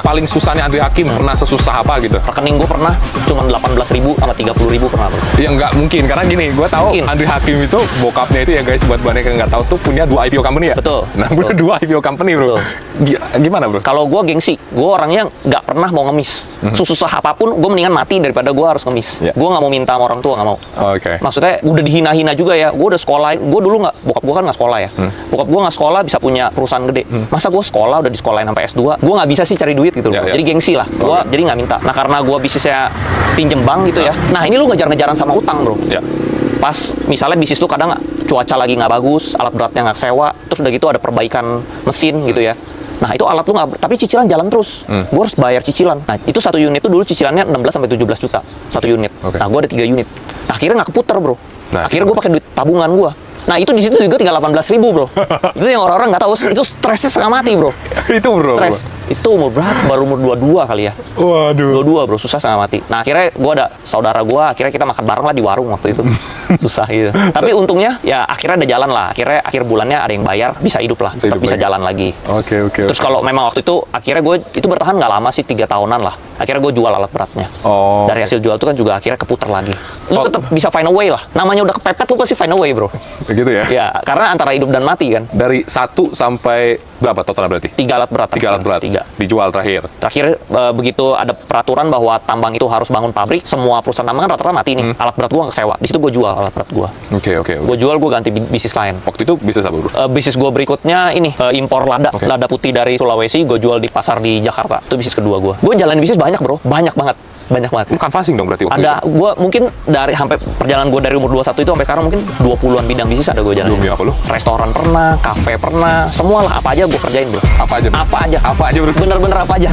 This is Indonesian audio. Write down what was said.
paling susahnya Andri Hakim pernah sesusah apa gitu? Rekening gue pernah cuma 18.000 sama 30.000 pernah bro. Ya nggak mungkin, karena gini, gue tahu Mungkin. Andri Hakim itu bokapnya itu ya guys, buat banyak yang nggak tahu tuh punya 2 IPO company ya? Betul. Nah, punya 2 IPO company bro. Betul. Gimana bro? Kalau gue gengsi, gue orangnya nggak pernah mau ngemis. Susah apapun, gue mendingan mati daripada gue harus ngemis. Ya. Gue nggak mau minta sama orang tua, nggak mau. Oke. Maksudnya udah dihina-hina juga ya. Gue udah sekolah, gue dulu nggak, bokap gue kan nggak sekolah ya. Bokap gue nggak sekolah bisa punya perusahaan gede. Masa gue sekolah udah disekolahin sampai S2, gue nggak bisa sih cari duit gitu loh. Ya, ya. Jadi gengsi lah. Gue jadi nggak minta. Nah karena gue bisnisnya pinjem bank gitu ya. Nah ini lu ngejar-ngejaran sama utang bro. Ya. Pas misalnya bisnis lu kadang cuaca lagi nggak bagus, alat beratnya nggak sewa, terus udah gitu ada perbaikan mesin gitu ya. Nah itu alat lu nggak, tapi cicilan jalan terus. Gue harus bayar cicilan. Nah itu satu unit itu dulu cicilannya 16 sampai 17 juta satu unit. Oke. Nah gue ada 3 unit. Nah, akhirnya nggak keputer bro. Nah, Akhirnya gue pakai duit tabungan gue. Nah itu di situ juga tinggal 18.000 bro. Itu yang orang-orang nggak tahu. Itu stresnya setengah mati bro. Itu bro. Stres. Itu umur berapa? Baru umur 22 kali ya. Waduh. 22 bro, susah setengah mati. Nah akhirnya gue ada saudara gue, akhirnya kita makan bareng lah di warung waktu itu. Susah gitu. Tapi untungnya ya akhirnya ada jalan lah. Akhirnya akhir bulannya ada yang bayar, bisa hidup lah. Tetap hidup bisa lagi. jalan lagi. Oke. Terus kalau memang waktu itu akhirnya gue itu bertahan nggak lama sih, 3 tahunan lah. Akhirnya gue jual alat beratnya. Oh. Dari hasil jual itu kan juga akhirnya keputar lagi. Lu Oh. tetap bisa find a way lah. Namanya udah kepepet lu pasti find a way bro. Begitu ya? Ya karena antara hidup dan mati kan. Dari 1 sampai berapa total berarti? 3 alat berat. 3 alat berat. 3. Dijual terakhir. Terakhir begitu ada peraturan bahwa tambang itu harus bangun pabrik, semua perusahaan tambang kan rata-rata mati nih. Alat berat gua nggak sewa. Di situ gua jual alat berat gua. Oke. Gua jual, gua ganti bisnis lain. Waktu itu bisnis apa bro? Bisnis gua berikutnya ini impor lada, Oke. lada putih dari Sulawesi, gua jual di pasar di Jakarta. Itu bisnis kedua gua. Gua jalanin bisnis banyak bro, banyak banget. Lu canvassing dong berarti waktu Ada itu? gua mungkin dari sampai perjalanan gua dari umur 21 itu sampai sekarang mungkin 20-an bidang bisnis ada gua jalanin. Belum ya apa lu? Restoran pernah, kafe pernah, semua lah apa aja gua kerjain bro. Apa aja? Bro? Apa aja. Apa aja bro? Bener-bener apa aja.